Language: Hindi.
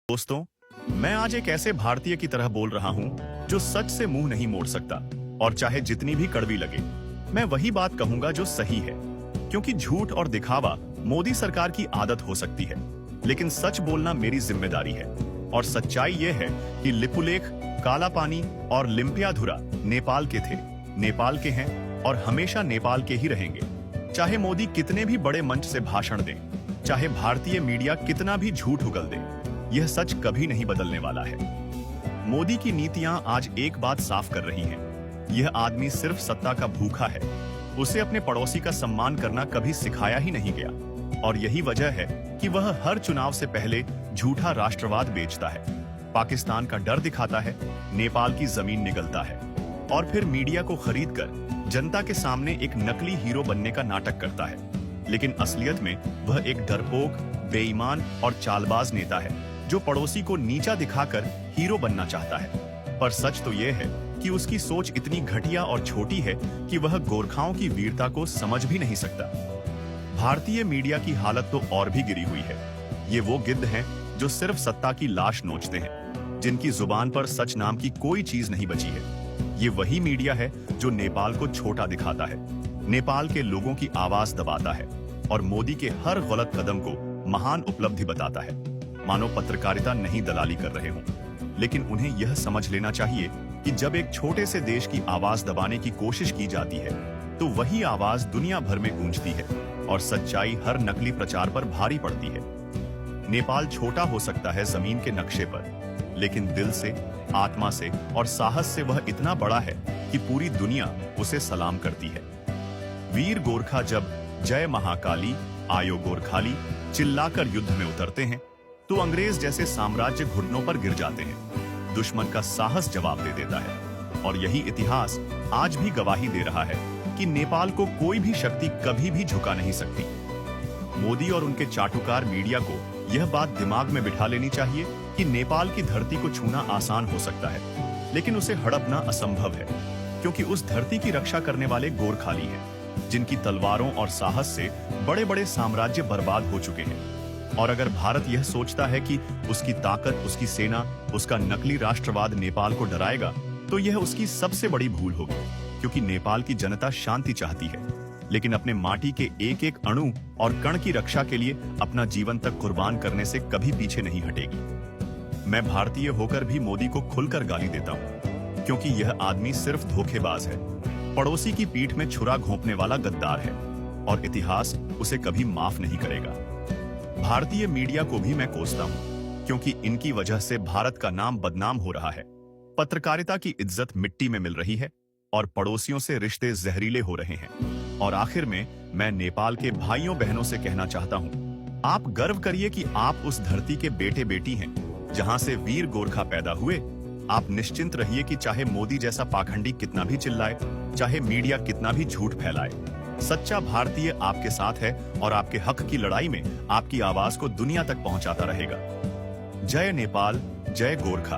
दोस्तों, मैं आज एक ऐसे भारतीय की तरह बोल रहा हूं जो सच से मुंह नहीं मोड़ सकता और चाहे जितनी भी कड़वी लगे, मैं वही बात कहूंगा जो सही है। क्योंकि झूठ और दिखावा मोदी सरकार की आदत हो सकती है, लेकिन सच बोलना मेरी जिम्मेदारी है। और सच्चाई यह है कि लिपुलेख, काला पानी और लिम्पियाधुरा नेपाल के थे, नेपाल के हैं और हमेशा नेपाल के ही रहेंगे। चाहे मोदी कितने भी बड़े मंच से भाषण दें, चाहे भारतीय मीडिया कितना भी झूठ उगल दे, यह सच कभी नहीं बदलने वाला है। मोदी की नीतियां आज एक बात साफ कर रही हैं। यह आदमी सिर्फ सत्ता का भूखा है। उसे अपने पड़ोसी का सम्मान करना कभी सिखाया ही नहीं गया। और यही वजह है कि वह हर चुनाव से पहले झूठा राष्ट्रवाद बेचता है, पाकिस्तान का डर दिखाता है, नेपाल की जमीन निगलता है और फिर मीडिया को खरीदकर जनता के सामने एक नकली हीरो बनने का नाटक करता है। लेकिन असलियत में वह एक डरपोक, बेईमान और चालबाज नेता है जो पड़ोसी को नीचा दिखाकर हीरो बनना चाहता है। पर सच तो यह है कि उसकी सोच इतनी घटिया और छोटी है कि वह गोरखाओं की वीरता को समझ भी नहीं सकता। भारतीय मीडिया की हालत तो और भी गिरी हुई है। ये वो गिद्ध हैं जो सिर्फ सत्ता की लाश नोचते हैं, जिनकी जुबान पर सच नाम की कोई चीज नहीं बची है। ये वही मीडिया है जो नेपाल को छोटा दिखाता है, नेपाल के लोगों की आवाज दबाता है और मोदी के हर गलत कदम को महान उपलब्धि बताता है। मानो पत्रकारिता नहीं दलाली कर रहे हों, लेकिन उन्हें यह समझ लेना चाहिए कि जब एक छोटे से देश की आवाज दबाने की कोशिश की जाती है, तो वही आवाज दुनिया भर में गूंजती है और सच्चाई हर नकली प्रचार पर भारी पड़ती है। नेपाल छोटा हो सकता है जमीन के नक्शे पर, लेकिन दिल से, आत्मा से और साहस से वह इतना बड़ा है कि पूरी दुनिया उसे सलाम करती है। वीर गोरखा जब जय महाकाली आयो गोरखाली चिल्लाकर युद्ध में उतरते हैं, तो अंग्रेज जैसे साम्राज्य घुटनों पर गिर जाते हैं। दुश्मन का साहस जवाब दे देता है। और यही इतिहास आज भी गवाही दे रहा है कि नेपाल को कोई भी शक्ति कभी भी झुका नहीं सकती। मोदी और उनके चाटुकार मीडिया को यह बात दिमाग में बिठा लेनी चाहिए कि नेपाल की धरती को छूना आसान हो सकता है, लेकिन उसे हड़पना असंभव है, क्योंकि उस धरती की रक्षा करने वाले गोरखाली हैं, जिनकी तलवारों और साहस से बड़े बड़े साम्राज्य बर्बाद हो चुके हैं। और अगर भारत यह सोचता है कि उसकी ताकत, उसकी सेना, उसका नकली राष्ट्रवाद नेपाल को डराएगा, तो यह उसकी सबसे बड़ी भूल होगी। क्योंकि नेपाल की जनता शांति चाहती है, लेकिन अपने माटी के एक एक अणु और कण की रक्षा के लिए अपना जीवन तक कुर्बान करने से कभी पीछे नहीं हटेगी। मैं भारतीय होकर भी मोदी को खुलकर गाली देता हूँ, क्योंकि यह आदमी सिर्फ धोखेबाज है, पड़ोसी की पीठ में छुरा घोंपने वाला गद्दार है और इतिहास उसे कभी माफ नहीं करेगा। भारतीय मीडिया को भी मैं कोसता हूं, क्योंकि इनकी वजह से भारत का नाम बदनाम हो रहा है, पत्रकारिता की इज्जत मिट्टी में मिल रही है और पड़ोसियों से रिश्ते जहरीले हो रहे हैं। और आखिर में मैं नेपाल के भाइयों बहनों से कहना चाहता हूं, आप गर्व करिए कि आप उस धरती के बेटे बेटी हैं जहां से वीर गोरखा पैदा हुए। आप निश्चिंत रहिए कि चाहे मोदी जैसा पाखंडी कितना भी चिल्लाए, चाहे मीडिया कितना भी झूठ फैलाए, सच्चा भारतीय आपके साथ है और आपके हक की लड़ाई में आपकी आवाज को दुनिया तक पहुंचाता रहेगा। जय नेपाल, जय गोरखा।